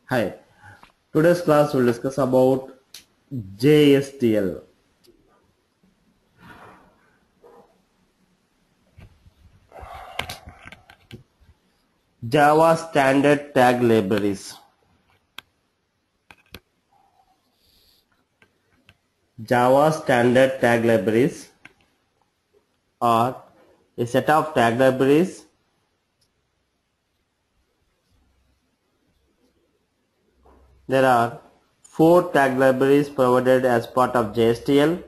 Hi, today's class will discuss about JSTL, Java Standard Tag Libraries. Java Standard Tag Libraries are a set of tag libraries There are 4 tag libraries provided as part of JSTL.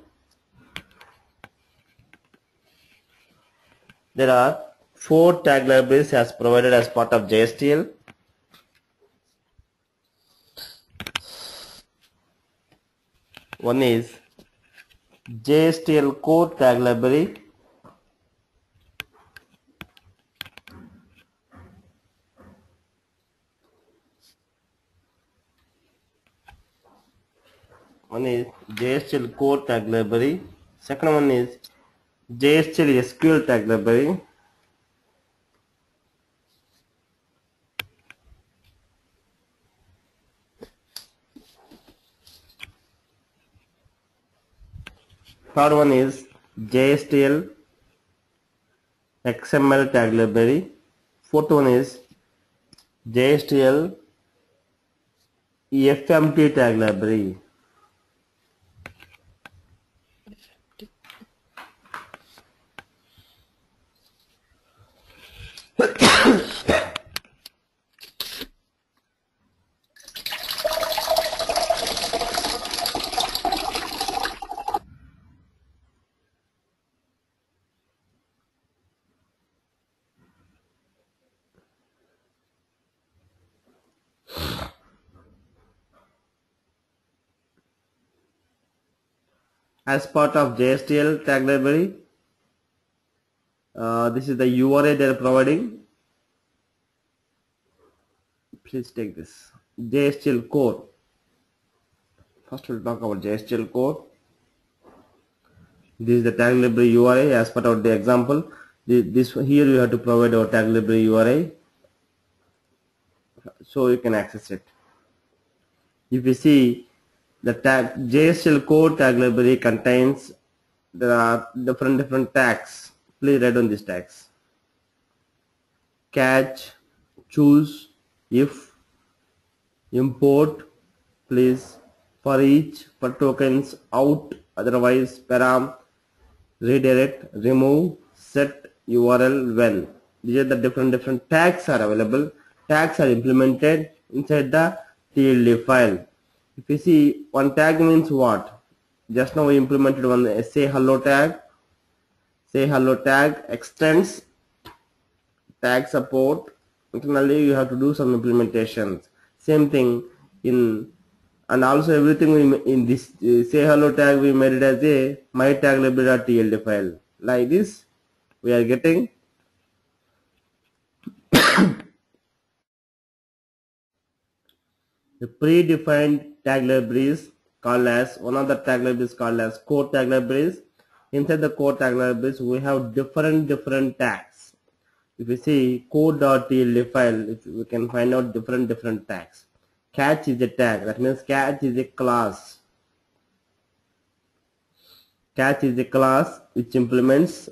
There are 4 tag libraries as provided as part of JSTL. One is JSTL core tag library. One is JSTL core tag library. Second one is JSTL SQL tag library. Third one is JSTL XML tag library. Fourth one is JSTL FMT tag library. As part of JSTL tag library, this is the URI they are providing. Please take this JSTL core. First we'll talk about JSTL core. This is the tag library URI as part of the example. This here you have to provide our tag library URI so you can access it. If you see the tag JSTL core tag library contains there are different tags. Please write down these tags. Catch, choose, if, import, please, for each, for tokens, out, otherwise, param, redirect, remove, set, URL, when. These are the different tags are available. Tags are implemented inside the TLD file. If you see, one tag means what? Just now we implemented one say hello tag. Say hello tag extends tag support. Internally you have to do some implementations. Same thing in, and also everything we in this say hello tag we made it as a my tag library.tld file. Like this we are getting the predefined tag libraries called as one of the tag libraries called as core tag libraries. Inside the core tag libraries we have different tags. If you see code.tld file, if we can find out different tags. Catch is a tag, that means catch is a class. Catch is a class which implements,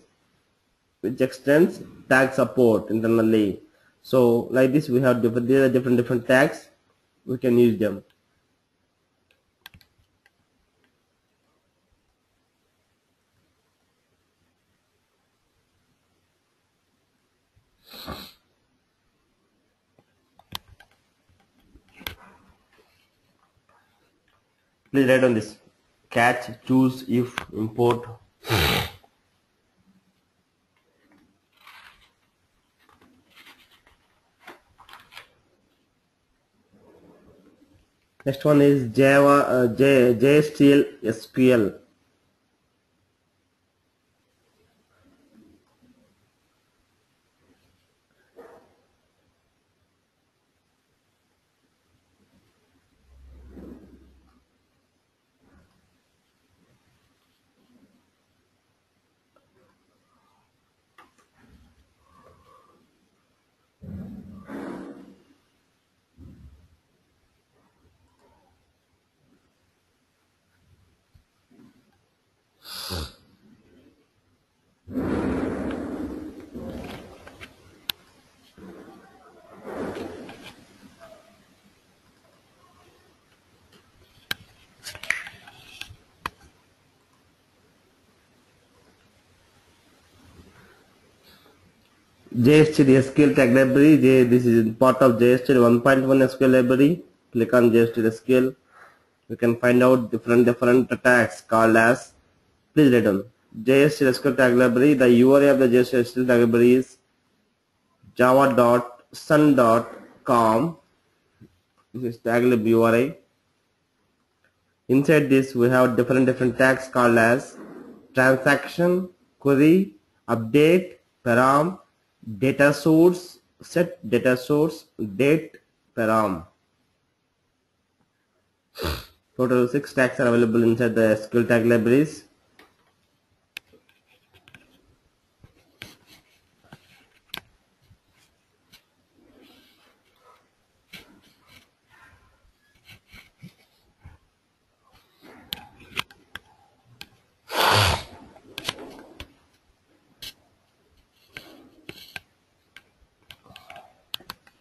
which extends tag support internally. So like this we have different tags, we can use them. Please write on this. Catch, choose, if, import. Next one is Java JSTL SQL. JSTL SQL tag library. This is part of JSTL 1.1 SQL library. Click on JSTL SQL. You can find out different tags called as. Please write down JSTL SQL tag library. The URI of the JSTL SQL tag library is java.sun.com. This is tag lib URI. Inside this we have different tags called as transaction, query, update, param, data source, set data source, date, param. Total 6 tags are available inside the SQL tag libraries.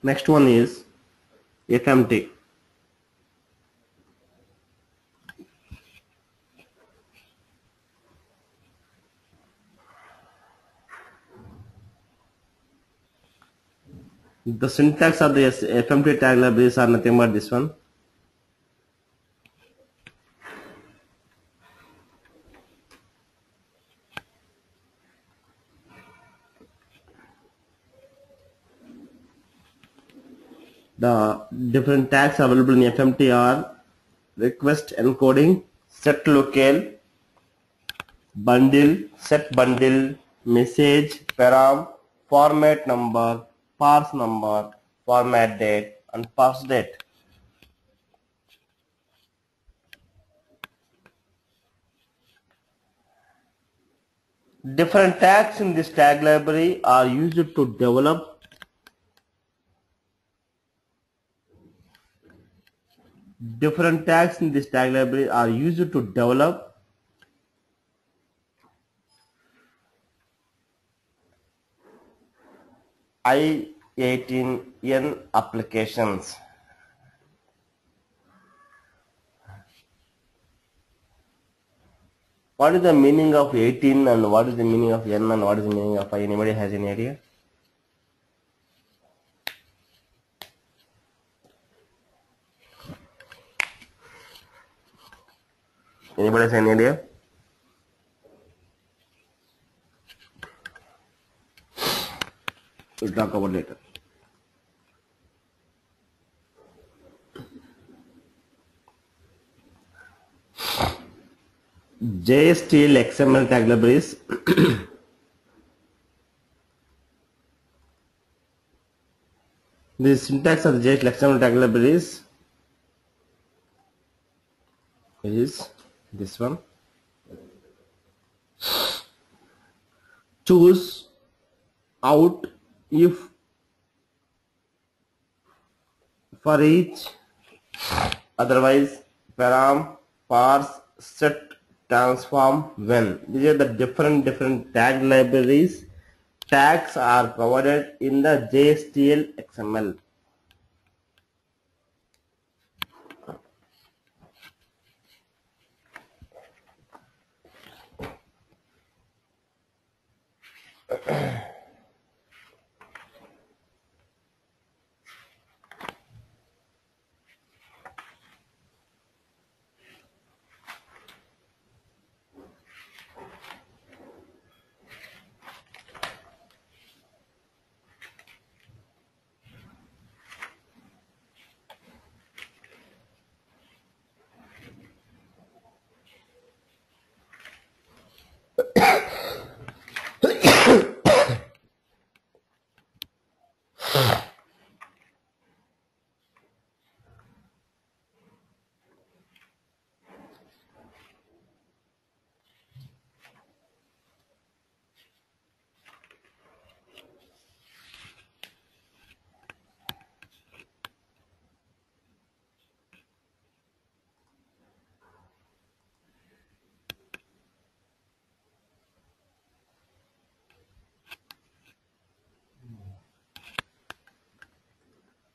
Next one is FMT. The syntax of the FMT tag libraries are nothing but this one. The different tags available in FMT are request encoding, set locale, bundle, set bundle, message, param, format number, parse number, format date, and parse date. Different tags in this tag library are used to develop I18N applications. What is the meaning of 18 and what is the meaning of N and what is the meaning of I? Anybody has any idea? Anybody has any idea? We'll talk about later. JSTL XML tag libraries. The syntax of the JSTL XML tag libraries is this one. Choose out if for each, otherwise param, parse, set, transform, when. These are the different tag libraries. Tags are provided in the JSTL XML.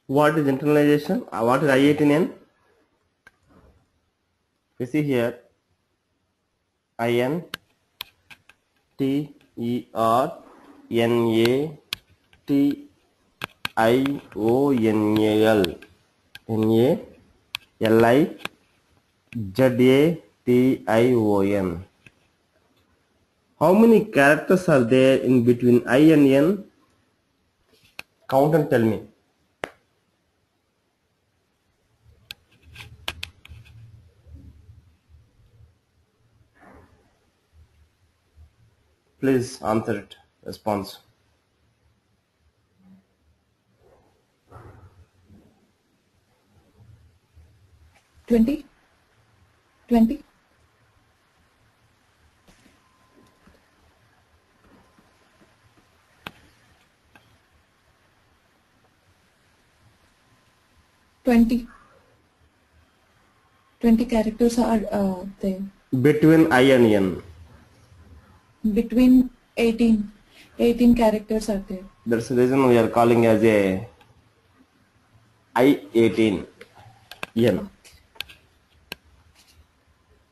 What is internalization? What is I18N? You see here, INTERNALIZATION N-A-L-I-Z-A-T-I-O-N. How many characters are there in between I and N? Count and tell me. Please answer it. Response. 20. 20. 20. 20 characters are there. Between I and N. Between 18. 18 characters are there. That's the reason we are calling as a I-18 N.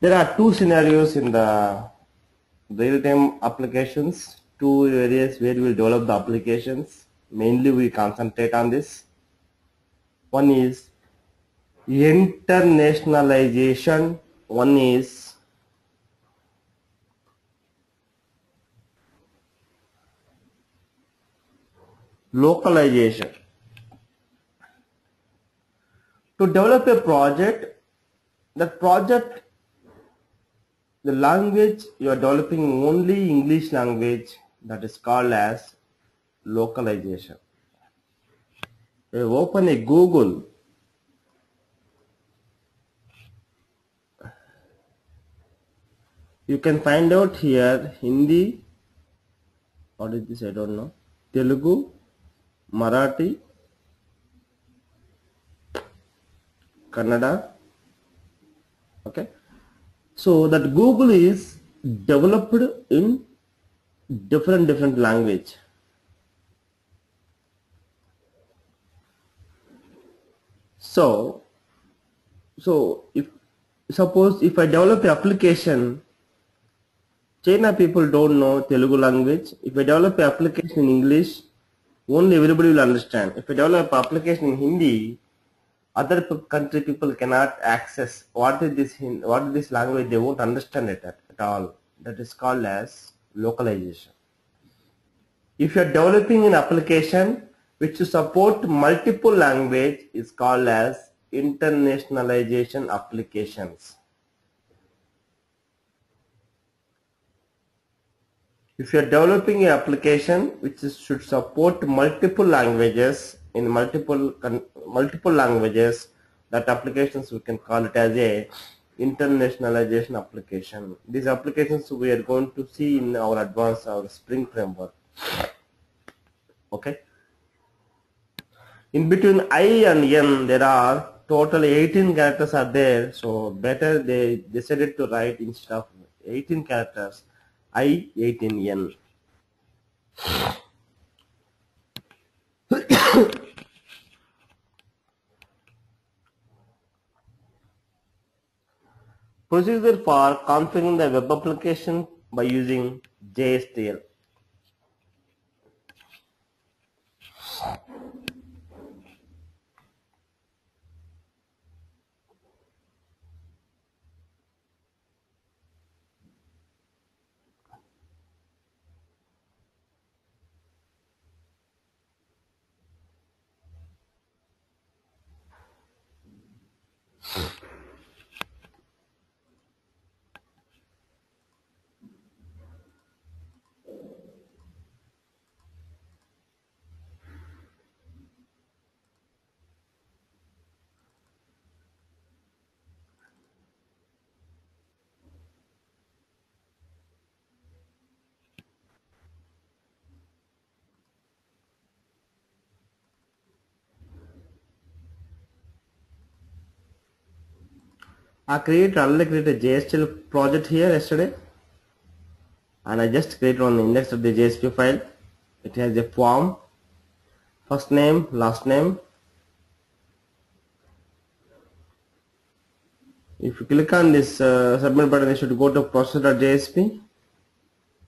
There are two scenarios in the real-time applications, two areas where we will develop the applications. Mainly we concentrate on this. One is internationalization, one is localization. To develop a project, that project, the language you are developing only English language, that is called as localization. You open a Google, you can find out here Hindi, what is this, I don't know, Telugu, Marathi, Kannada. Okay, so that Google is developed in different language. So if suppose if I develop an application, China people don't know Telugu language. If I develop an application in English, only everybody will understand. If I develop an application in Hindi, other country people cannot access what is this language. They won't understand it at all. That is called as localization. If you are developing an application which support multiple language, is called as internationalization applications. If you are developing an application which should support multiple languages, in multiple languages, that applications we can call it as a internationalization application. These applications we are going to see in our advanced Spring framework. Okay. In between I and N, there are total 18 characters are there. So better they decided to write instead of 18 characters, I-18N. Procedure for configuring the web application by using JSTL. I created a JSTL project here yesterday, and I just created one index of the JSP file. It has a form, first name, last name. If you click on this submit button, you should go to process.jsp.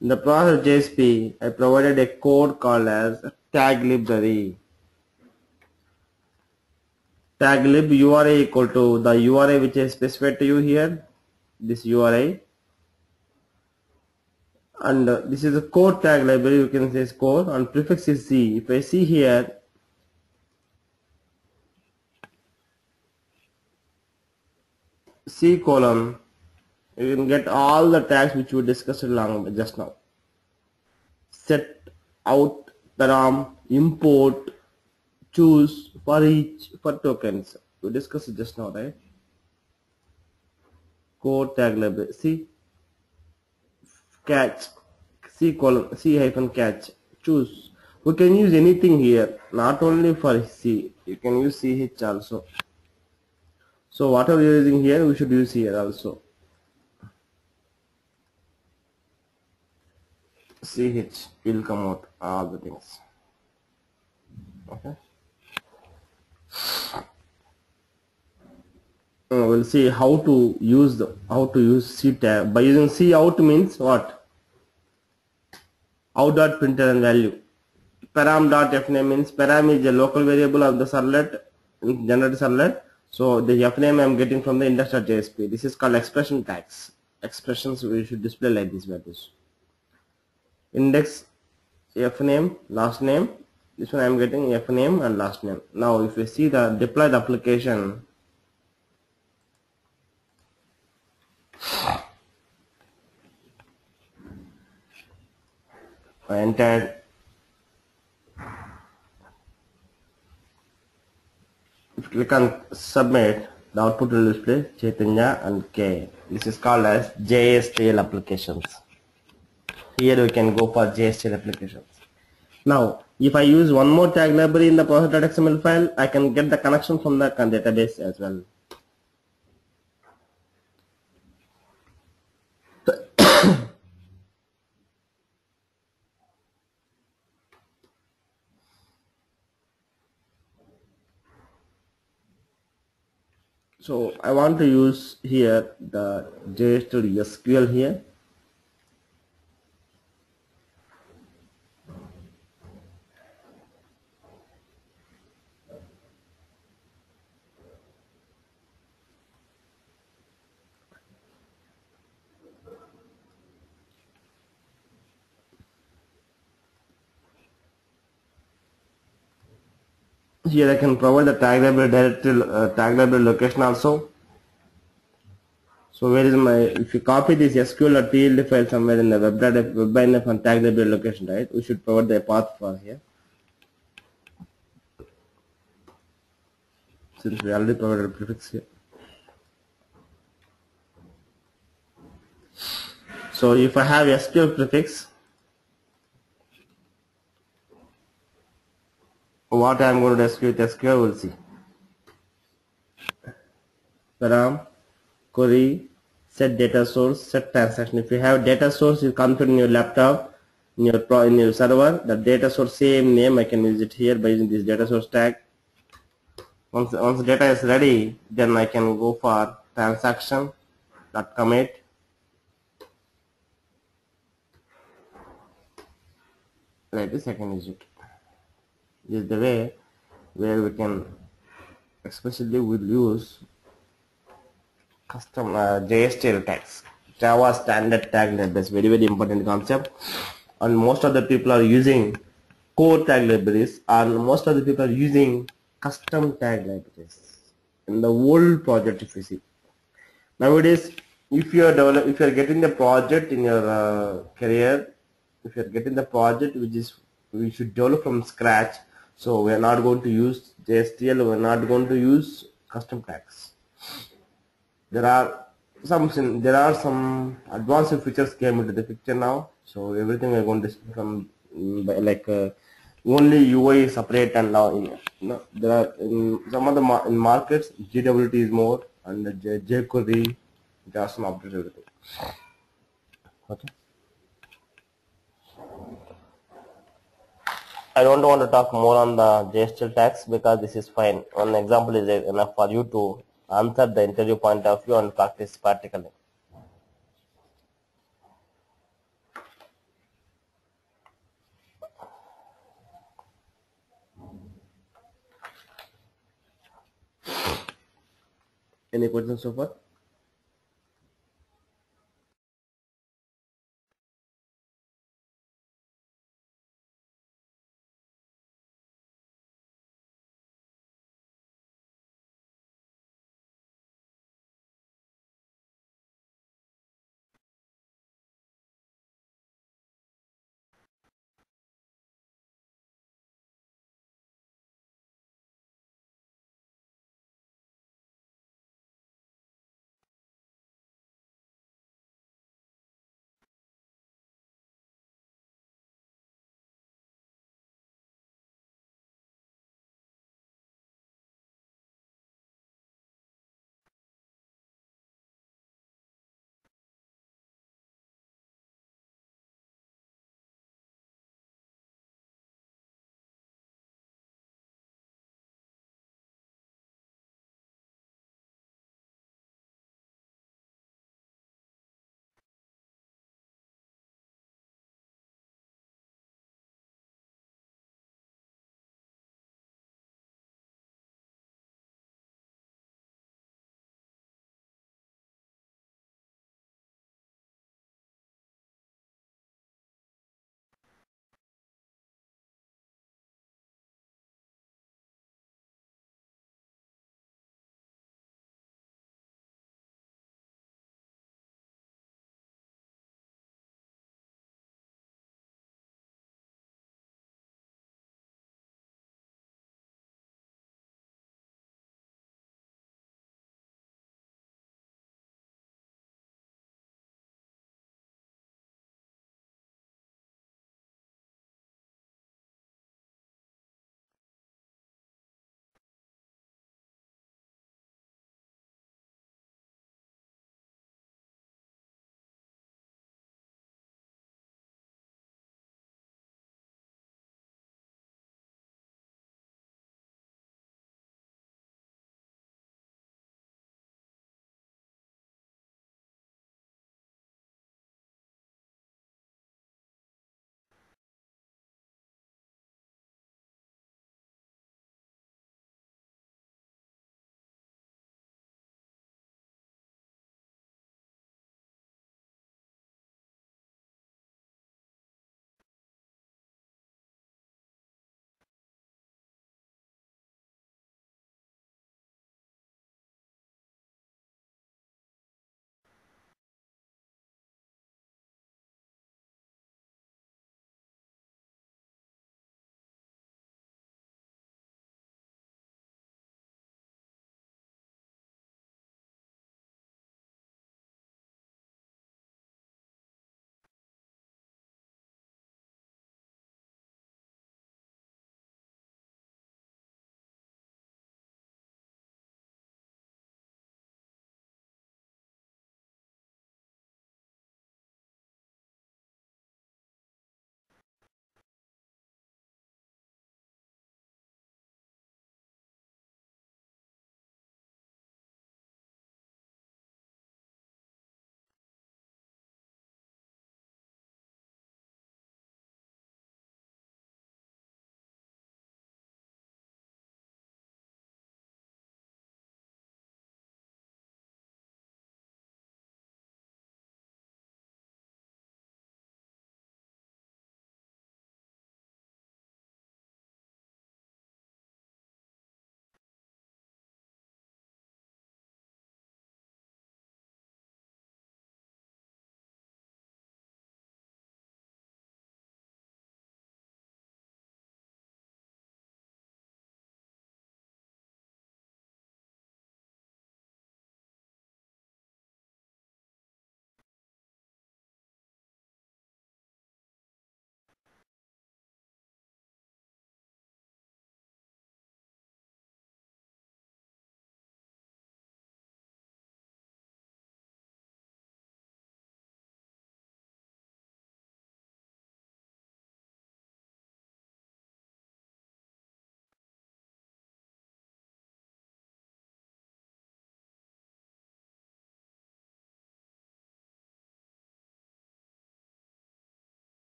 In the process.jsp, I provided a code called as tag library. Tag lib URI equal to the URI which is specified to you here, this URI, and this is a core tag library. You can say core, and prefix is C. If I see here, C column, you can get all the tags which we discussed along just now. Set, out, param, import, choose, for each, for tokens. We discussed it just now, right? Core tag library. See, catch, C column, C hyphen catch, choose. We can use anything here, not only for C. You can use CH also. So whatever you're using here, we should use here also. CH will come out all the things. Okay. We'll see how to use C tag. By using C out means what? Out dot printer and value. Param dot fname means param is a local variable of the servlet, generated servlet. So the fname I am getting from the index.jsp. This is called expression tags. Expressions we should display like these values. Index fname, last name. This one I am getting fname and last name. Now if you see the deployed application, I entered. If you click on submit, the output will display Chaitanya and K. This is called as JSTL applications. Here we can go for JSTL applications. Now, if I use one more tag library in the process.xml file, I can get the connection from the database as well. So I want to use here the JSTL SQL here. Here I can provide the tag library directory, tag library location also. So where is my, if you copy this SQL.tld file somewhere in the web.inf and tag library location, right? We should provide the path for here. Since we already provided a prefix here. So if I have SQL prefix, what I am going to execute SQL, we'll see. Param, query, set data source, set transaction. If you have data source, you configure in your laptop, in your server, the data source same name, I can use it here by using this data source tag. Once the data is ready, then I can go for transaction .commit. Like this I can use it. This is the way where we can, especially we'll use custom JSTL tags, Java standard tag libraries. Very important concept, and most of the people are using core tag libraries, and most of the people are using custom tag libraries in the old project. If you see nowadays, if you are getting the project in your career, if you are getting the project which is we should develop from scratch, so we are not going to use JSTL, we are not going to use custom tags. There are some advanced features came into the picture now, so everything we are going to see from like only UI is separate, and now there are in some of the in markets GWT is more, and the jQuery, JSON update everything. Okay. I don't want to talk more on the JSTL tags because this is fine. One example is enough for you to answer the interview point of view and practice practically. Any questions so far?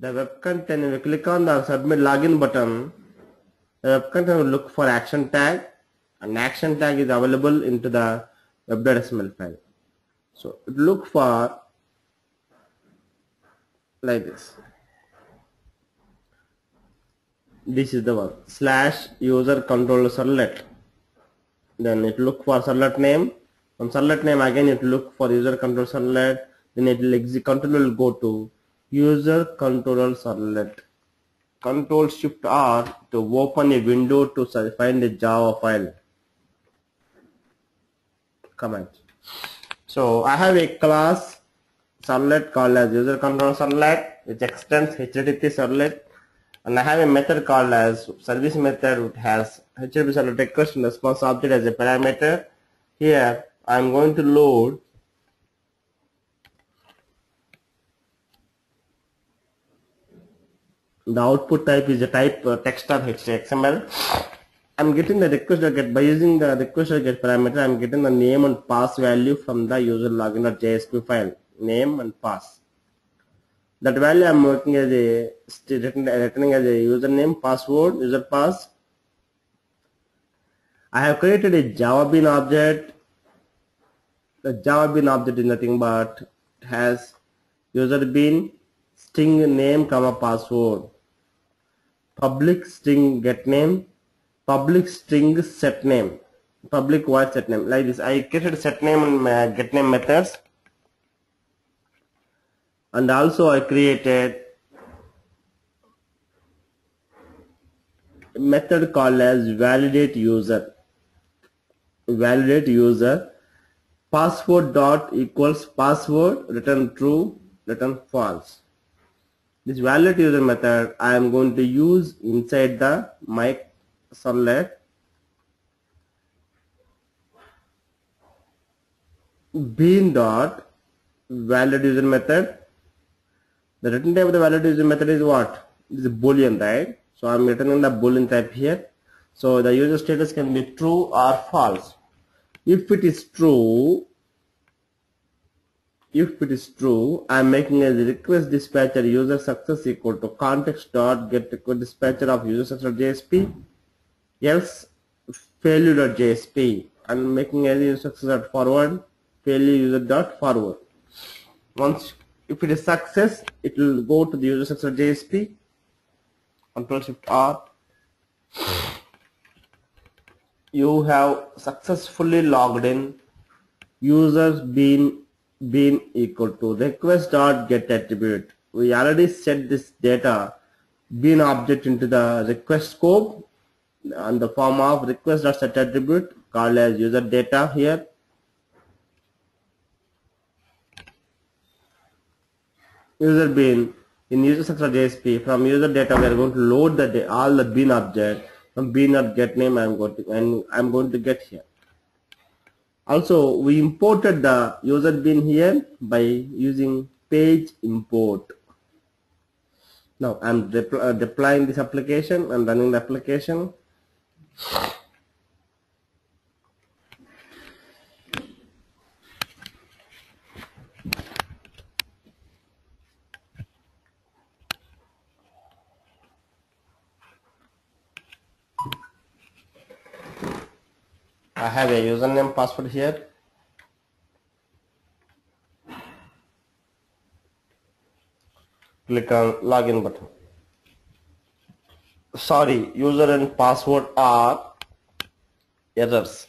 The web content, if you click on the submit login button, the web content will look for action tag, and action tag is available into the web.sml file. So it look for like this. This is the one / user control servlet. Then it look for servlet name. From servlet name again it look for user control servlet. Then it will control will go to user controller servlet. Control Shift R to open a window to find a Java file. Command. So I have a class servlet called as user control servlet, which extends HTTP servlet, and I have a method called as service method, which has HTTP servlet request and response object as a parameter. Here I am going to load the output type is a type text of XML. I'm getting the request get by using the request get parameter. I'm getting the name and pass value from the user login.jsp file. Name and pass. That value I'm working as a returning as a username, password, user pass. I have created a Java Bean object. The Java Bean object is nothing but has user bean, string name, comma password, public string get name, public string set name, public void set name. Like this, I created set name and get name methods, and also I created a method called as validate user. Validate user. Password dot equals password, return true, return false. This validate user method I am going to use inside the my servlet. Bean dot validate user method. The return type of the validate user method is what? It is a boolean, right? So I am returning the boolean type here. So the user status can be true or false. If it is true, I am making a request dispatcher user success equal to context dot get request dispatcher of user success.jsp, else failure.jsp. I am making a user success dot forward, failure user dot forward. Once if it is success, it will go to the user success.jsp. Control Shift R. You have successfully logged in. Users been equal to request dot get attribute. We already set this data bean object into the request scope on the form of request dot set attribute called as user data here. User bean in user success.jsp. From user data we are going to load all the bean object. From bean dot get name I'm going to get here. Also, we imported the user bean here by using page import. Now I'm deploying this application and running the application. I have a username password here. Click on login button. Sorry, user and password are errors.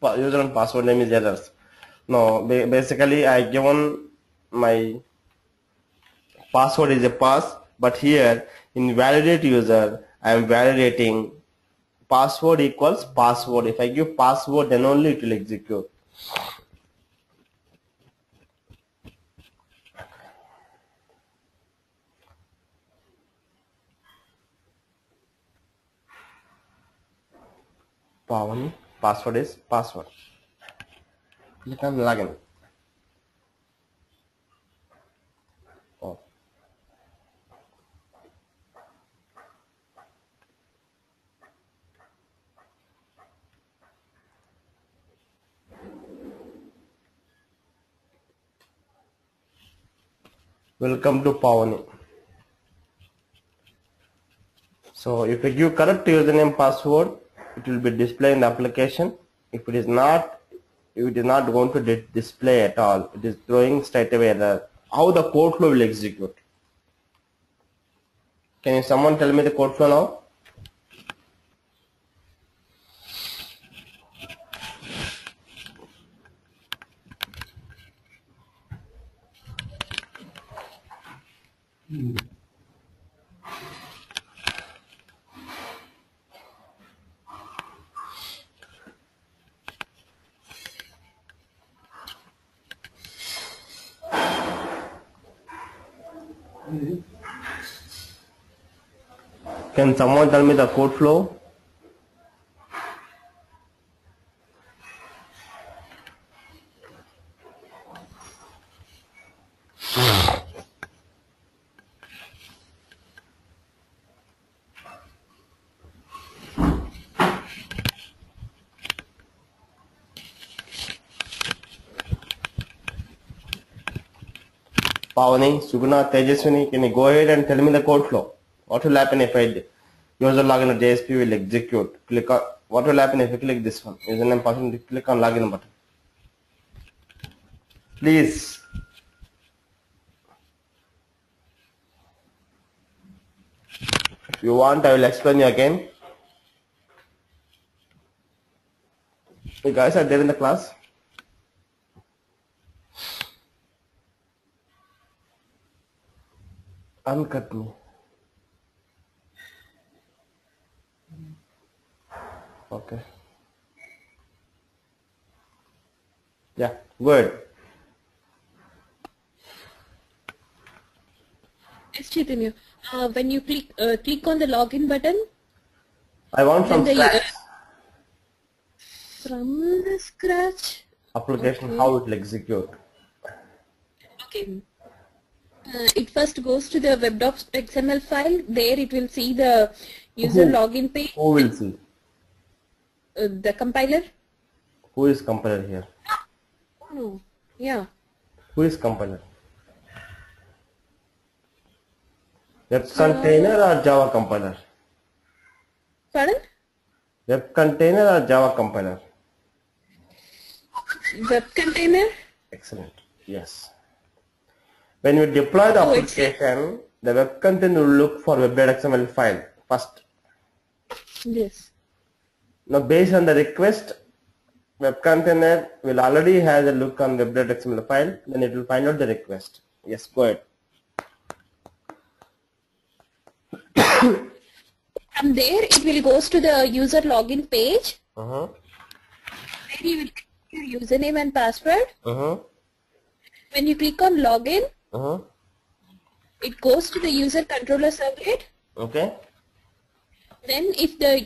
User and password name is errors. No, basically I given my password is a pass, but here in validate user I am validating password equals password. If I give password, then only it will execute. Password is password. Click on login. Oh. Welcome to Pavani. So if you give correct username password, it will be displayed in the application. If it is not going to display at all. It is throwing straight away error. How the code flow will execute? Can someone tell me the code flow now? Can someone tell me the code flow? Pavani, Suguna, Tejaswini, can you go ahead and tell me the code flow? What will happen if I user login to JSP will execute? Click on what will happen if you click this one? Username password, click on login button. Please. If you want, I will explain you again. You guys are there in the class? Uncut me. Okay. Yeah, good. Yes, Chaitanya. When you click on the login button, I want from then scratch. From the scratch. Application, Okay. how it will execute. Okay. It first goes to the web.xml file. There it will see the user login page. Who will see? The compiler. Who is compiler here? Oh, yeah. Who is compiler? Web container or Java compiler? Pardon? Web container or Java compiler? Web container. Excellent. Yes. When you deploy the application, the web container will look for web.xml file first. Yes. Now, based on the request, web container will already have a look on web.xml file. Then it will find out the request. Yes, go ahead. From there, it will goes to the user login page. Uh-huh. There you will click your username and password. Uh-huh. When you click on login, Uh-huh. it goes to the user controller servlet. Okay. Then if the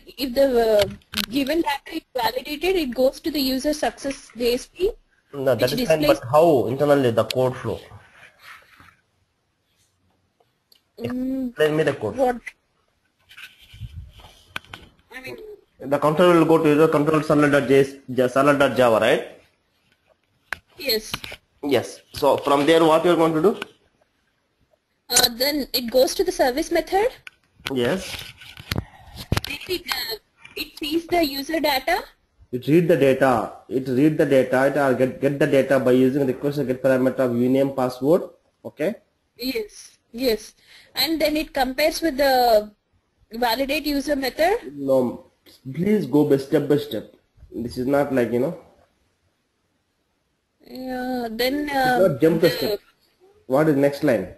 given data is validated, it goes to the user success JSP. No, that which is fine, displays but how internally the code flow? Explain me the code. what I mean. The controller will go to user control servlet.java, right? Yes. Yes. So from there, what you are going to do? Then it goes to the service method. Yes. Then it sees the user data. It read the data. It read the data. It get the data by using request get parameter of uname password. Okay. Yes. Yes. And then it compares with the validate user method. No, please go by step. This is not like Yeah. Then not jump the step. What is next line?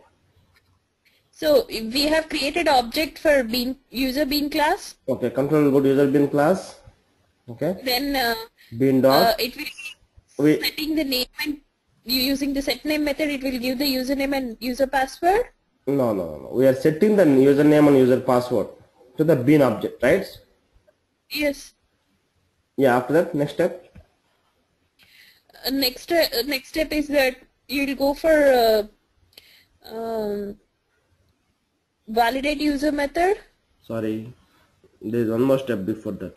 so we have created object for user bean class. Okay, control will go to user bin class. Okay. Then Bin dot. it will setting the name and using the set name method. It will give the username and user password. No. We are setting the username and user password to the bin object, right? Yes. Yeah. After that, next step. Next step is that you will go for validate user method. Sorry, there is one more step before that.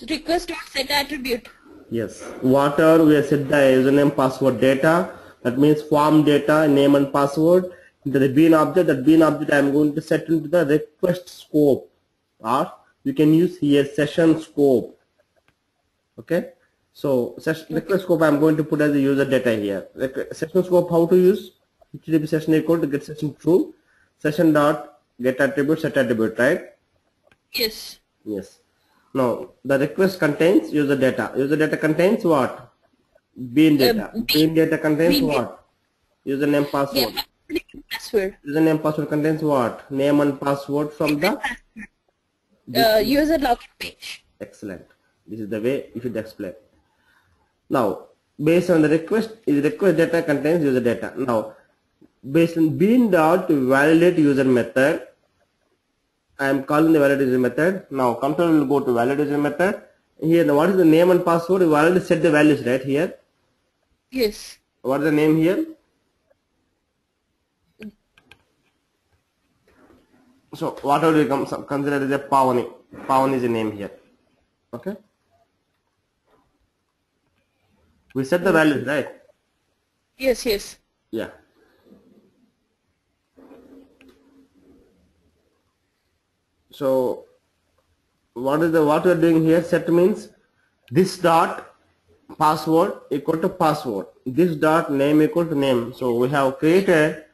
Request set attribute. Yes. Whatever we have set the username password data. That means form data, name and password. into the bean object. That bean object I am going to set into the request scope, or you can use here session scope. Okay, so request scope I am going to put as a user data here. Session scope, how to use? HTTP session equal to get session true, session dot get attribute set attribute, right? Yes. Yes. Now the request contains user data. User data contains what? Bean data. Bean data contains Bean what? Username, Yeah, password. password. Username, password contains what? Name and password from the User login page. excellent. This is the way you should explain. Now, based on the request, is request data contains user data. Now, based on bean dot validate user method, I am calling the validate user method. Now, control will go to validate user method. Here, now what is the name and password? You already set the values right here. Yes. What is the name here? So, whatever you consider as a Pavani. Pavan is the name here. Okay. We set the values, right? Yes, yes. Yeah. So what we are doing here? Set means this dot password equal to password. This dot name equal to name. So we have created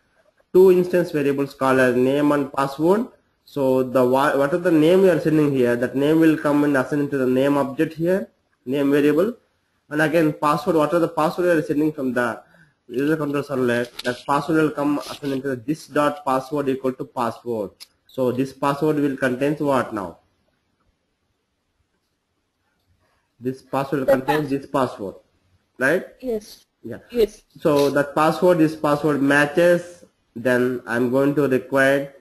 two instance variables called as name and password. So the what are the name we are sending here? That name will come and assign into the name object here, name variable. And again password, what are the password we are sending from the user control servlet? That password will come assigned into this dot password equal to password. So this password will contains what now? This password contains this password, right? Yes. Yeah. Yes. So that password, this password matches, then I'm going to require,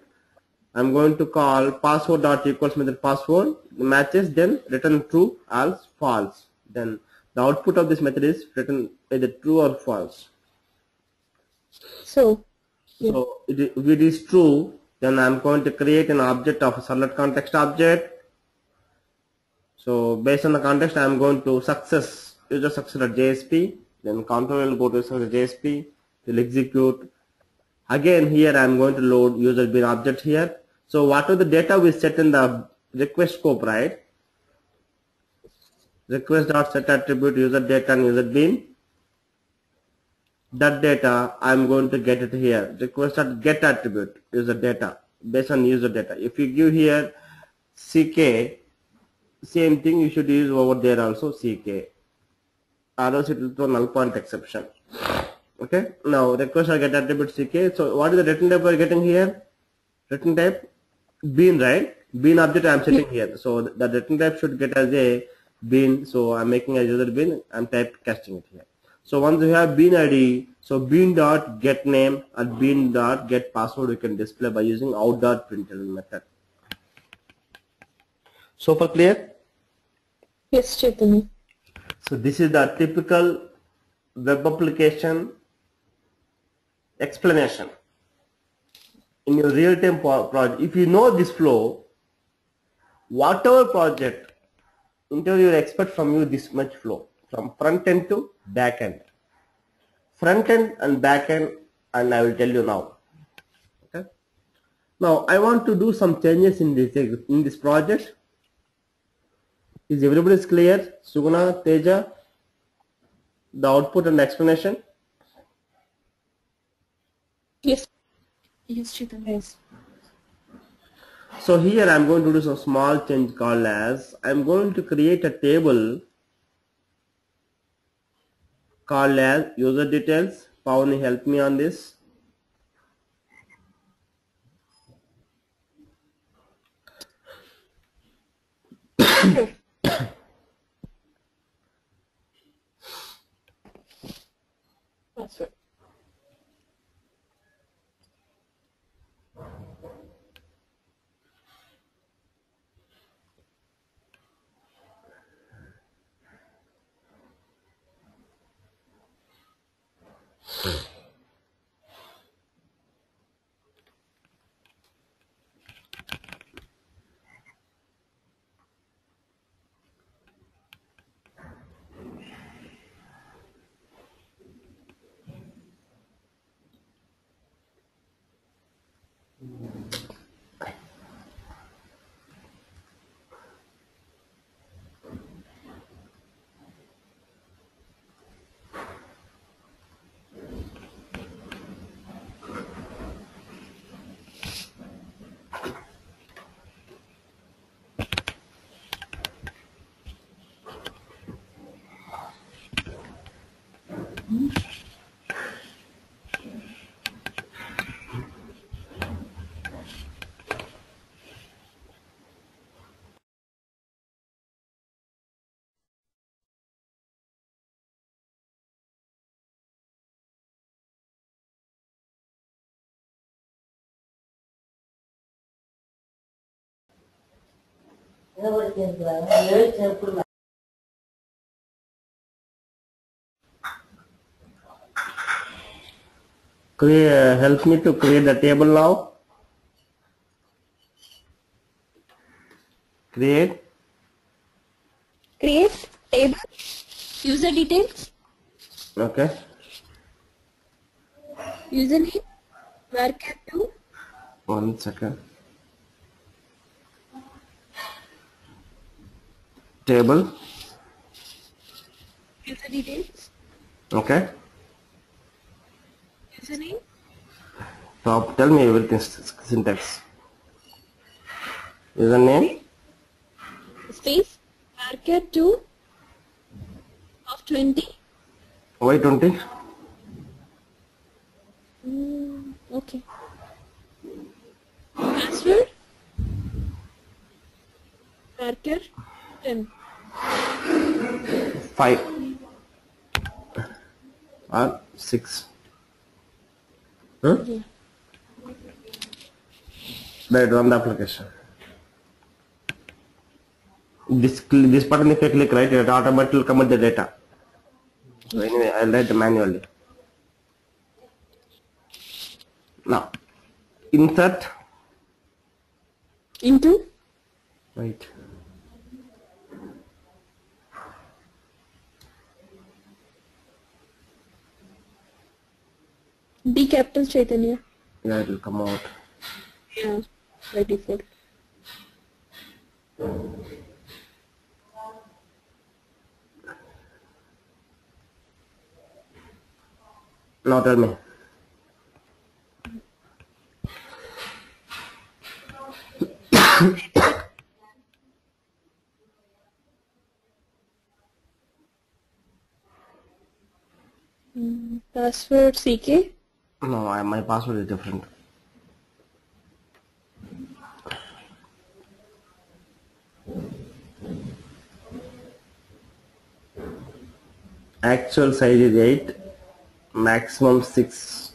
I'm going to call password dot equals method password matches, then return true, else false. Then the output of this method is written either true or false. So, So if it is true, then I'm going to create an object of a servlet context object. So based on the context, I am going to success user success.jsp. Then control will go to success.jsp. Will execute. Again here I am going to load user bean object here. So what are the data we set in the request scope, right? Request dot set attribute user data and user bean. That data I am going to get it here. Request dot get attribute user data based on user data. If you give here ck, same thing you should use over there also ck, or else it will throw null point exception. Okay, now request or get attribute ck. So what is the return type we are getting here? Return type bean, right? Bean object I am setting here. So the return type should get as a bean. So I am making a user bean. I am type casting it here. So once you have bean ID, so bean dot get name and bean dot get password we can display by using out dot println method. So for clear? yes, Chaitanya. So this is the typical web application explanation in your real-time project. If you know this flow, whatever project interviewer expect from you this much flow from front end to back end. Front end and back end, and I will tell you now. Okay. Now I want to do some changes in this project. Is everybody clear? Suguna, Teja, the output and explanation. Yes. Yes, Chaitanya. Yes. So here I am going to do some small change called as I am going to create a table called as user details. Pavani, help me on this. Password. Help me to create the table now. Create. Create table. User details. Okay. Username. Varchar2. 1 second. Table. User details. Okay. Username. Top. Tell me everything. Syntax. Username. Space. Varchar2 of 20. Why 20? Okay. Password. Varchar 10. 5 or 6. Huh? Yeah. Right, run the application. This button, if you click right, it automatically will come with the data. So anyway, I'll write manually. Now, insert. Into. Right. D capital Chaitanya. Yeah, it will come out. Yeah. By default. Now tell me. Password CK. No, my password is different. Actual size is 8, maximum 6.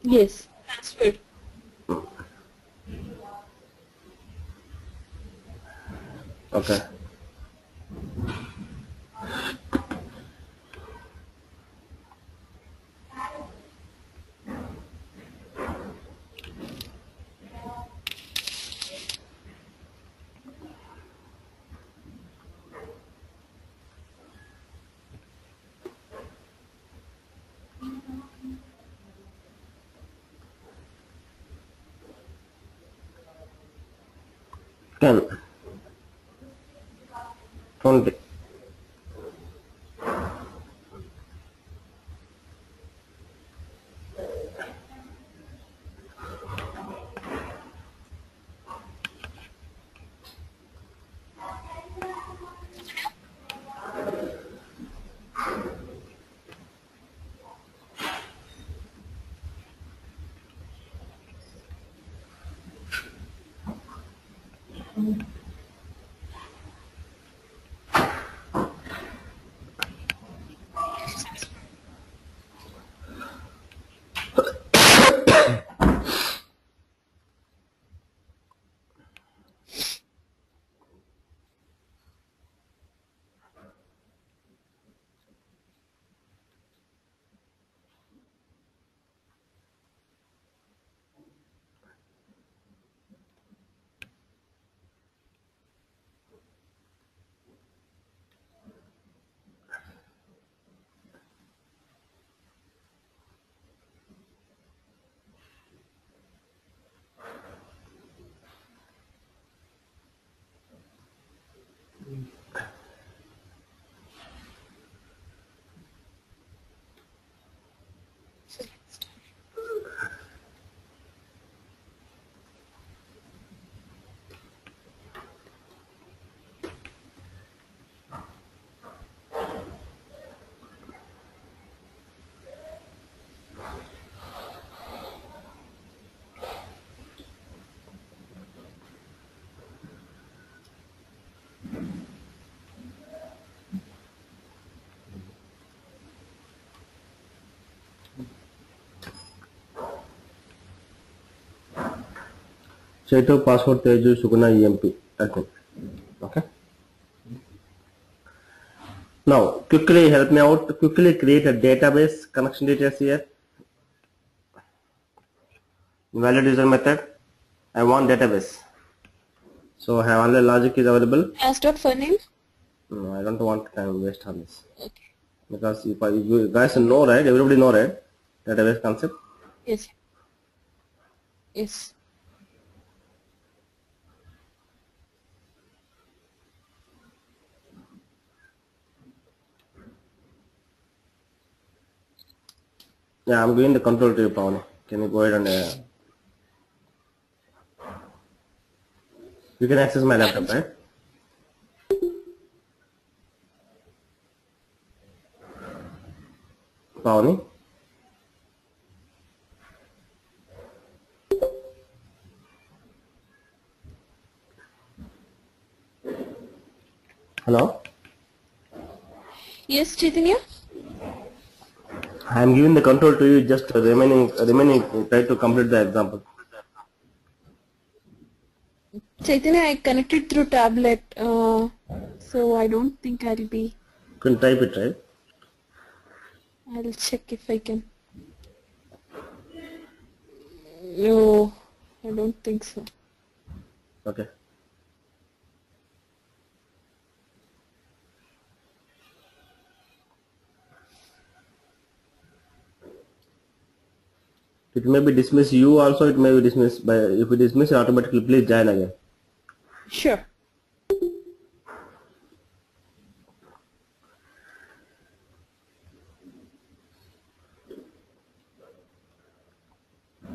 Yes. Password. Okay. Ten. 20. Chetu password Teju Suguna EMP. Okay. Now quickly help me out. Quickly create a database connection details here. Valid user method. I want database. So I have all the logic is available. As dot for name. No, I don't want time waste on this. Okay. Because if you guys know, right, everybody know, right, database concept. Yes. Yes. Yeah, I'm giving the control to you, Pawan. Can you go ahead and you can access my laptop, right? Pawani? Hello? Yes, Chaitanya. I am giving the control to you, just remaining try to complete the example. Chaitanya, I connected through tablet, so I don't think I'll be. You can type it, right? I'll check if I can. No, I don't think so. Okay. It may be dismiss you also, it may be dismissed by, if it dismiss automatically, please join again. Sure.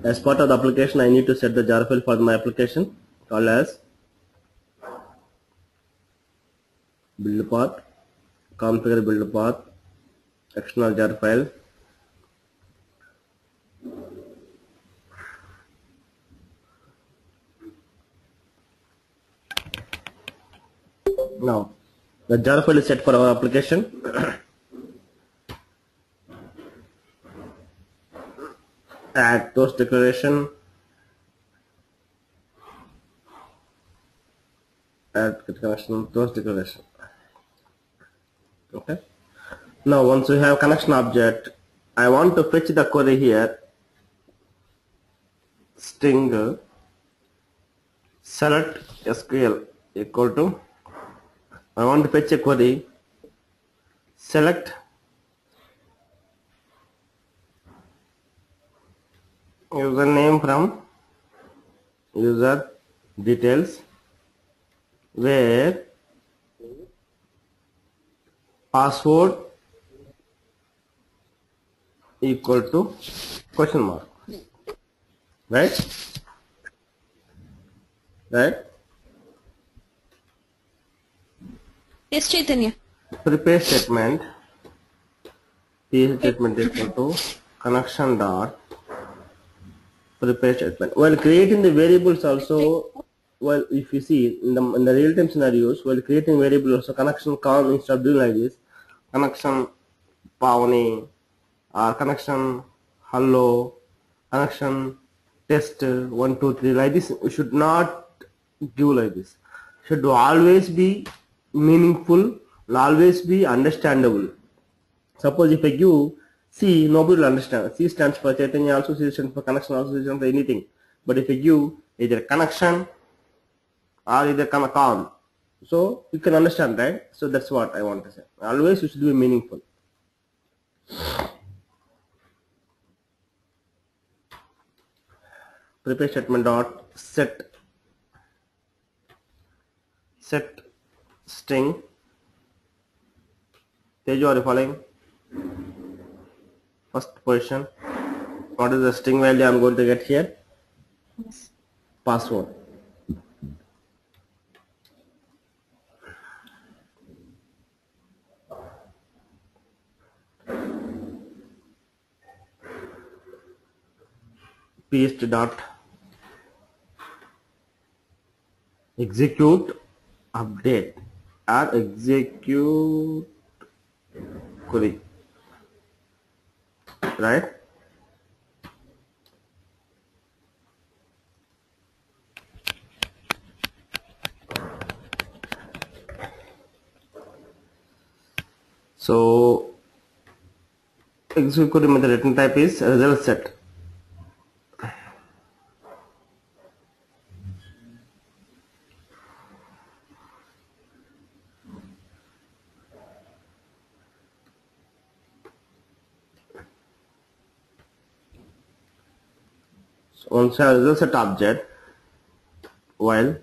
As part of the application, I need to set the jar file for my application called as build path, configure build path, external jar file. Now, the jar file is set for our application. Add those declaration. Add connection those declaration. Okay. Now, once we have connection object, I want to fetch the query here. String select SQL equal to. I want to fetch a query. Select username from user details where password equal to question mark, right? Yes, Chaitanya. Prepare statement statement equal to connection dot prepare statement. While creating the variables also, well, if you see in the real time scenarios, while creating variables also, connection call, instead of doing like this, connection Pawni or connection hello, connection test 1 2 3, like this, we should not give like this. Should always be meaningful, always be understandable. Suppose if I give C, nobody will understand. C stands for Chaitanya, also C stands for connection, also C stands for anything. But if I give either connection or either com, so you can understand, right? So that's what I want to say. Always you should be meaningful. Prepare statement dot set string. Teju, are you following? First position. What is the string value I'm going to get here? Yes. Password. Paste dot execute update or execute query, right? So executive method return type is result set. So once a result set object, while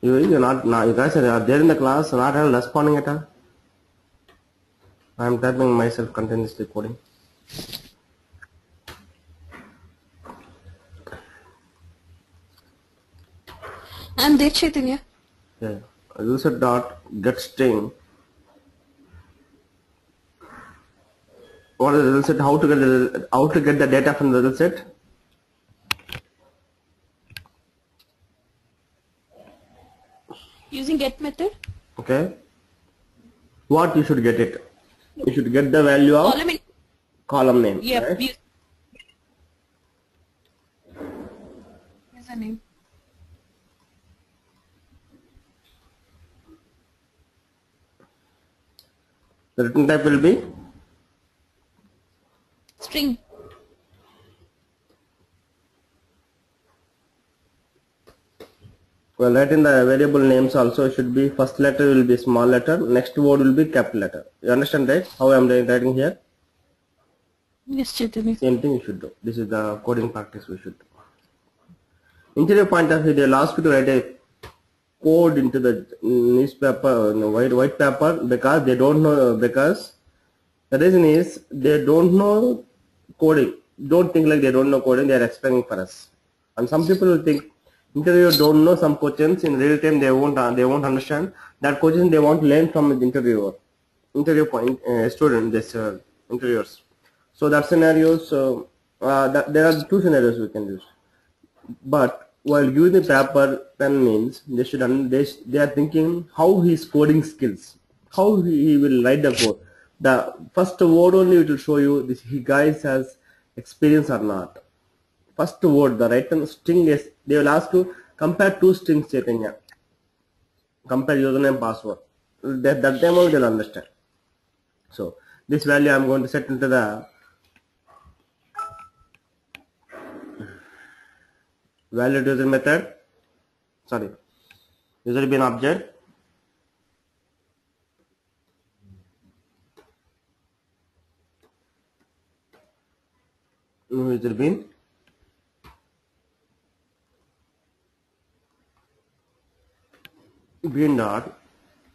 you're not now you guys are there in the class not responding at all. I am typing myself continuously coding. I'm there, Chaitanya. Yeah. Result set dot get string. What is the result set? How to get the data from the result set? Using get method. Okay. What you should get it? You should get the value of Column in. column name. Yep. Right? Username. The return type will be String. well, right in the variable names also should be first letter will be small letter, next word will be capital letter. You understand, right? How I am writing here? Yes, Chaitanya. Same thing you should do. This is the coding practice we should do. Interview point of view, they'll ask you to write a code into the newspaper, white paper, because they don't know, because the reason is they don't know coding. Don't think like they don't know coding, they are explaining for us. And some people will think interviewer don't know some questions in real time, they won't understand. That question they want to learn from the interviewer. Interview point student, this interviewers. So that scenarios, there are two scenarios we can use. But while giving the paper pen means they should they are thinking how his coding skills, how he will write the code. The first word only it will show you this he guys has experience or not. First word, the written string is they will ask you compare two strings, Chaitanya. Compare username password. That time only they'll understand. So this value I am going to set into the valid user method. Sorry, user bean object. User bean bean dot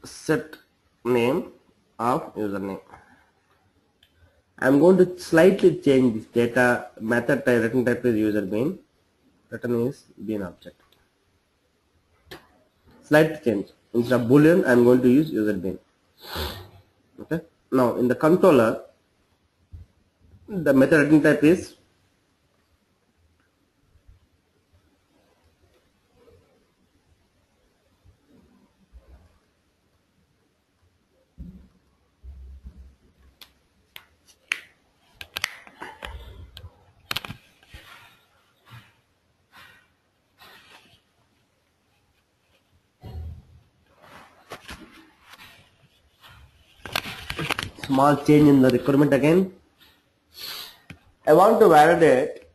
set name of username. I am going to slightly change this data method type return type is user bean. Return is bean object. Slight change. Instead of boolean, I am going to use user bean. Okay. Now in the controller, the method return type is small change in the requirement again. I want to validate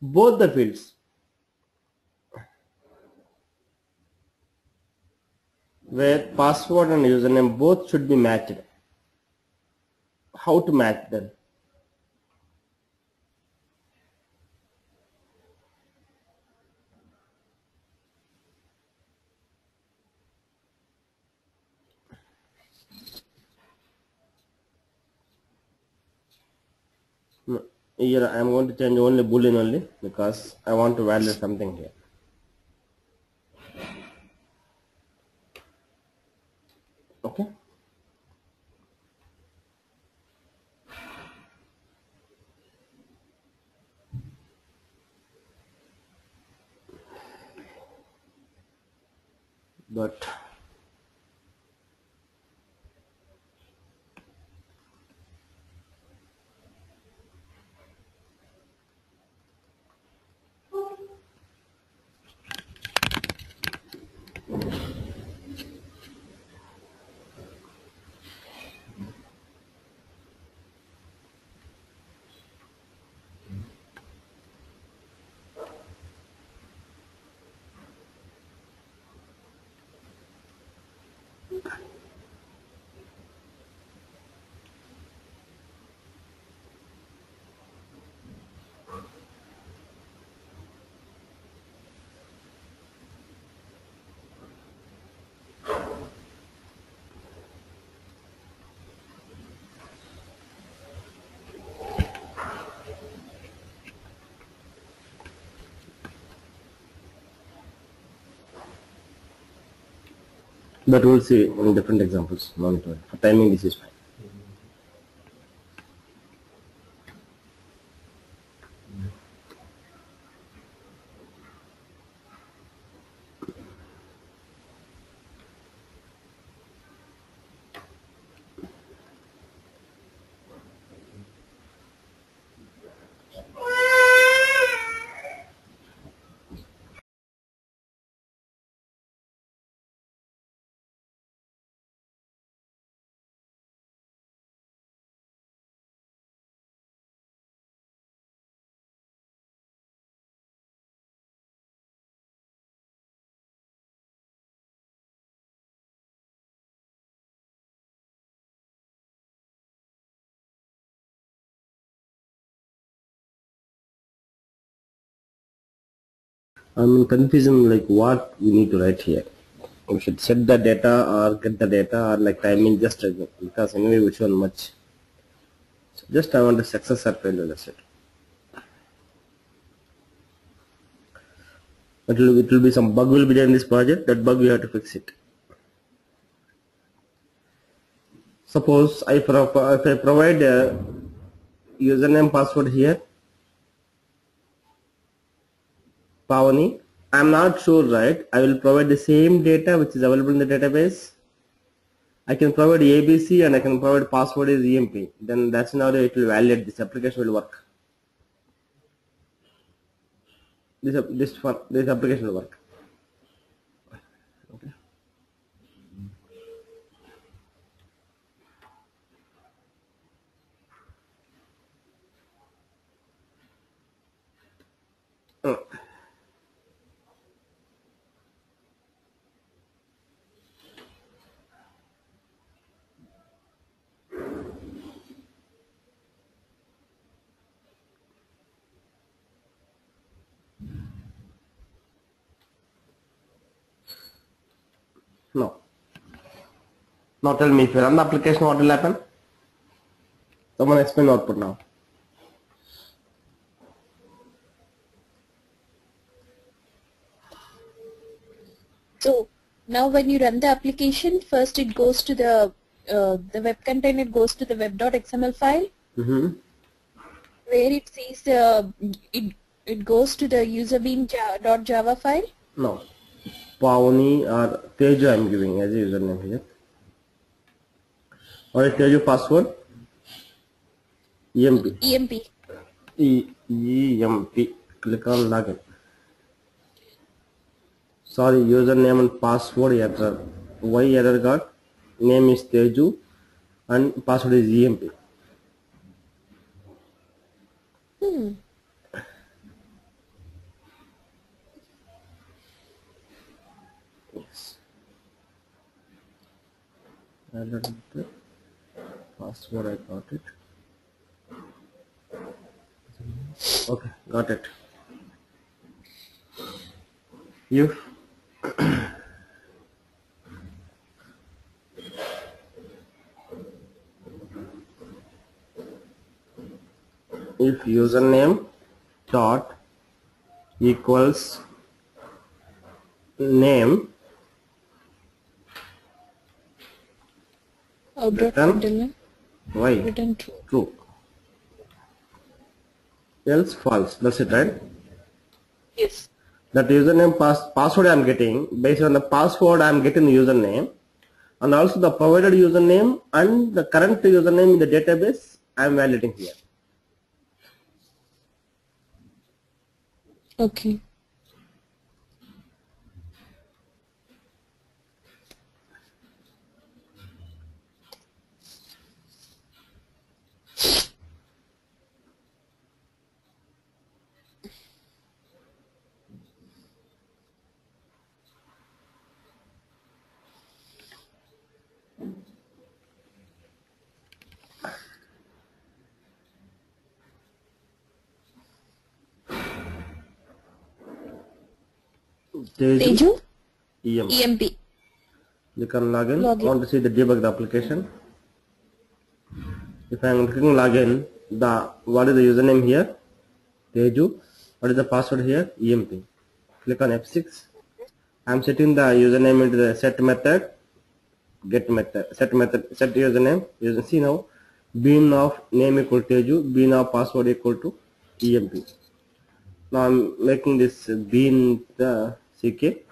both the fields where password and username both should be matched. How to match them? No, here I am going to change only boolean only because I want to validate something here. Okay. But But we'll see in different examples. No need to worry. For timing, this is fine. I'm in confusion like what we need to write here. We should set the data or get the data or like timing just because anyway which one much. So just I want a success or failure, that's it. It will be some bug will be there in this project. That bug we have to fix it. Suppose if I provide a username password here, Pavani, I'm not sure, right? I will provide the same data which is available in the database. I can provide ABC and I can provide password is EMP. Then that's now it will validate this application will work. This application will work. Okay. Oh, no. Now tell me if you run the application, what will happen? Someone explain output now. So now when you run the application, first it goes to the web container goes to the web.xml file Mm-hmm. where it says it goes to the userbean.java file. No. Pavani or Teju I'm giving as a username here. Or I tell you password EMP. EMP. EMP. Click on login. Sorry, username and password error. Why error got? Name is Teju and password is EMP. Hmm. Yes. Error with the password I got it. Okay, got it. If username dot equals name, return why Return true. true, else false. That's it, right? Yes. That username password I am getting based on the password I am getting the username and also the provided username and the current username in the database I am validating here. Okay. Teju EM. EMP. Click on login. I Login. want to see the debug the application. If I am clicking login, what is the username here? Teju. What is the password here? EMP. Click on F6. I am setting the username into the set method, get method, set username. You can see now, bean of name equal to Teju, bean of password equal to EMP. Now I am making this bean the CK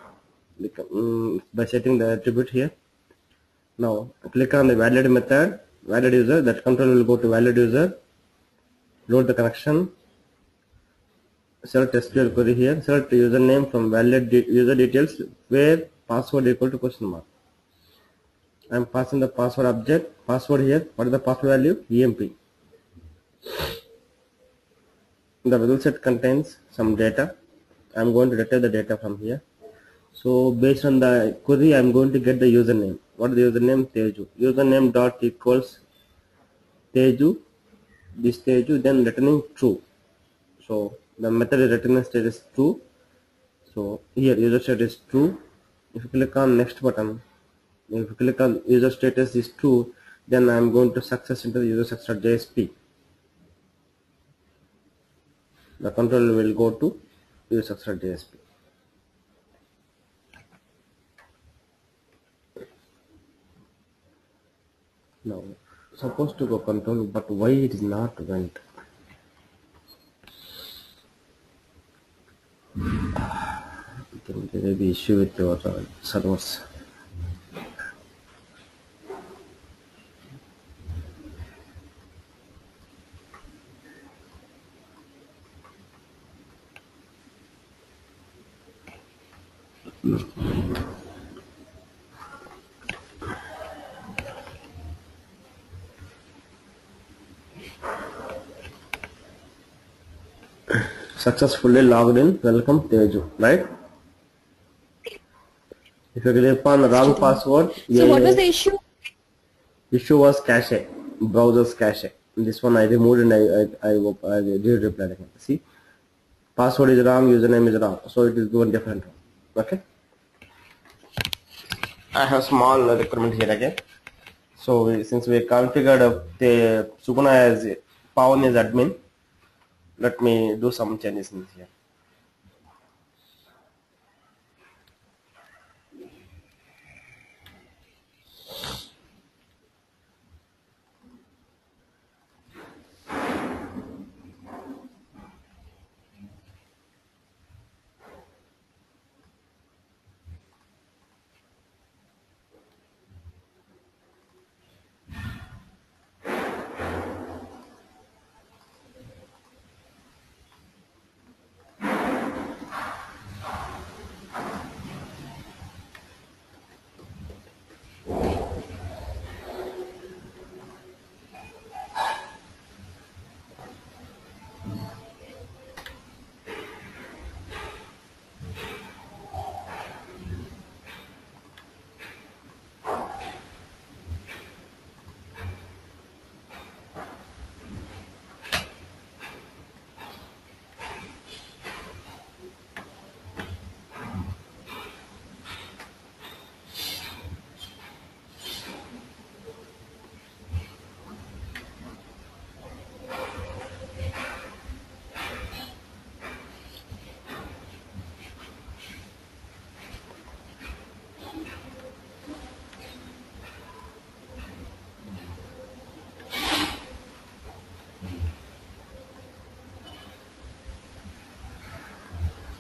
by setting the attribute here. Now click on the valid method, valid user. That control will go to valid user. Load the connection. Select SQL query here. Select username from valid user details where password equal to question mark. I am passing the password object. Password here. What is the password value? EMP. The result set contains some data. I am going to retrieve the data from here. So based on the query, I am going to get the username. What is the username? Teju. Username dot equals Teju. This Teju, then returning true. So the method is returning state is true. So here user state is true. If you click on next button, if you click on user status is true, then I am going to success into the user success.jsp. The control will go to user success.jsp. Now supposed to go control, but why it is not went? There may be issue with your servers. Successfully logged in. Welcome Teju. Right? If you click upon the wrong password, So what was the issue? issue was cache, browser's cache. This one I removed and I did reply again. See, password is wrong, username is wrong, so it is given different. Okay. I have small requirement here again. So since we configured the Suguna as Pawan as admin, let me do some changes in here.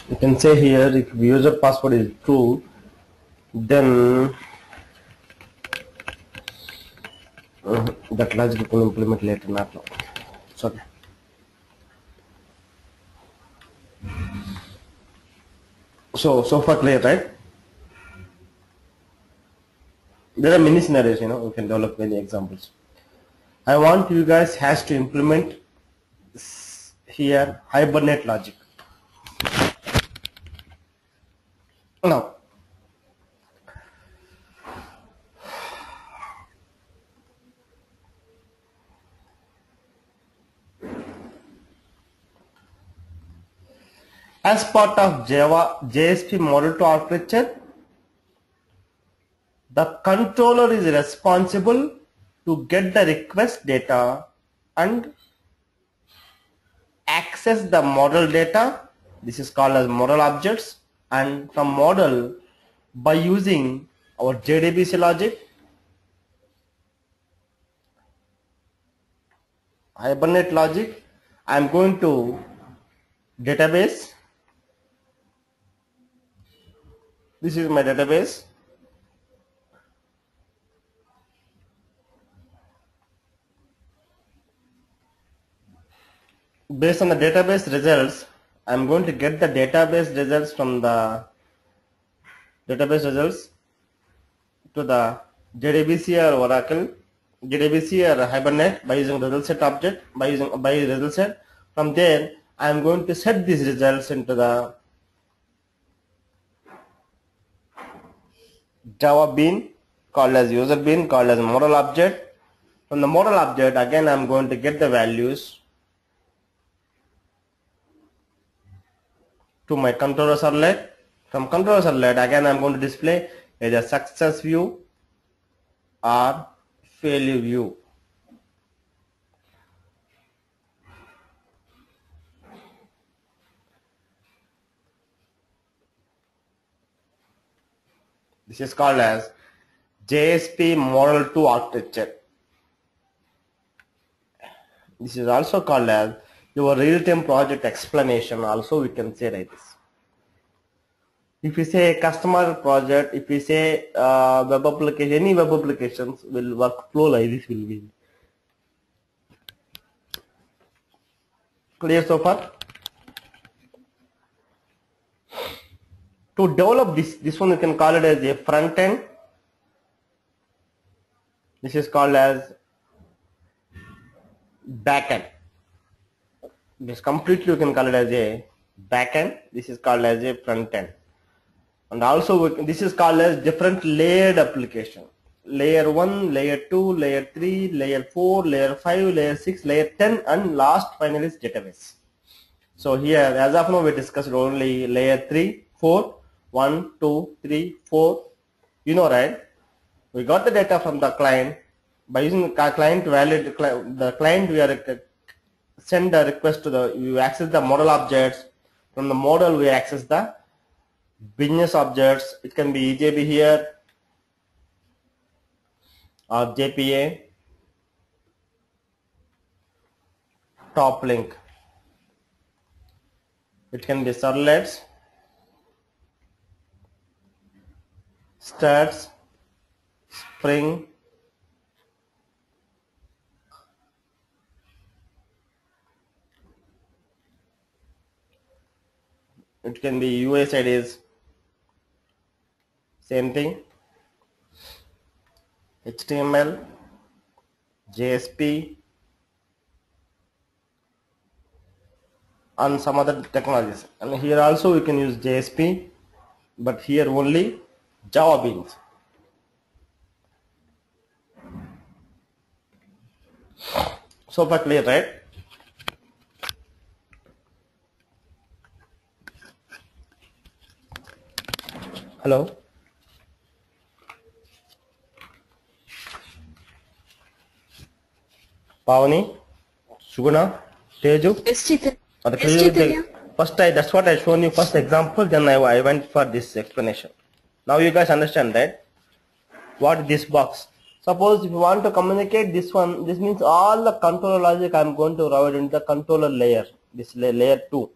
You can say here if user password is true, then that logic will implement later, not now. Sorry. So far clear, right? There are many scenarios, you can develop many examples. I want you guys has to implement here hibernate logic. Now, As part of Java JSP model to architecture, the controller is responsible to get the request data and access the model data. This is called as model objects, and from model by using our JDBC logic, Hibernate logic, I am going to database. This is my database. Based on the database results, I am going to get the database results from the database results to the JDBC or Oracle, JDBC or Hibernate by using result set object, by result set. From there, I am going to set these results into the Java bean called as user bean called as model object. From the model object, again I am going to get the values to my controller servlet. From controller servlet, again I am going to display either success view or failure view. This is called as JSP model 2 architecture. This is also called as your real-time project explanation. Also we can say like this. If we say customer project, if we say web application, any web applications will workflow like this will be. Clear so far? To develop this one you can call it as a front end. This is called as back end. This completely you can call it as a back end. This is called as a front end. And also this is called as different layered application. Layer 1, layer 2, layer 3, layer 4, layer 5, layer 6, layer 10, and last final is database. So here as of now we discussed only layer 3, 4, 1, 2, 3, 4. You know, right? We got the data from the client. By using the client to validate the client, we are send a request to the, you access the model objects. From the model we access the business objects. It can be EJB here or JPA, top link. It can be servlets, stats, Spring, it can be US IDs, same thing, HTML, JSP, and some other technologies. And here also we can use JSP, but here only Java beans. So far clear, right? Hello? Pavani? Suguna? Teju? Yes, Chaitanya. Or Yes, Chaitanya. first that's what I shown you first example, then I went for this explanation. Now you guys understand, right? What this box? Suppose if you want to communicate this one, this means all the controller logic I am going to write in the controller layer, this layer 2.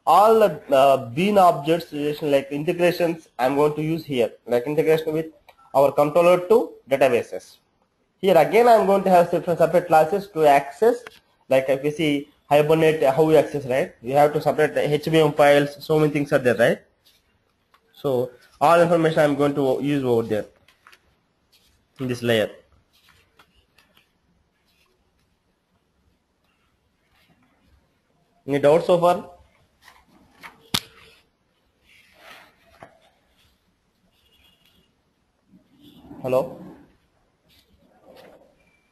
All the bean objects relation like integrations I am going to use here, like integration with our controller to databases. Here again I am going to have separate classes to access, like if you see Hibernate, how you access, right? You have to separate the HBM files, so many things are there, right? So all information I am going to use over there in this layer. Any doubts so far? Hello?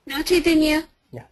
No, Chaitanya. Yeah.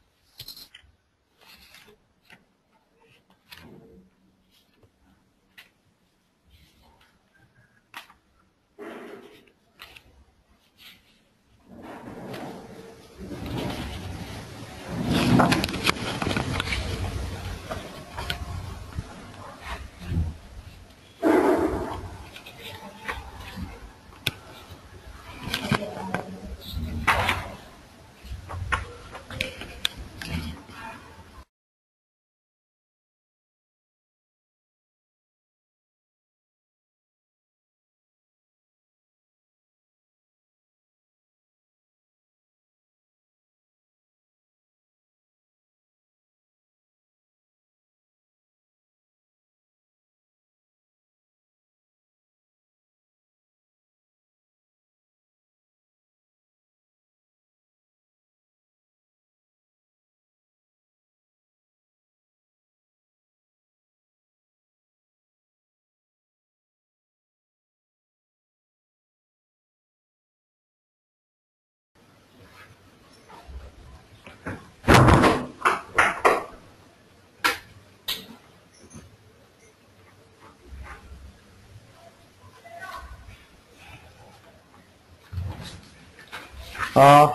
Uh,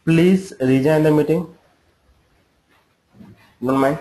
please rejoin the meeting. Don't mind.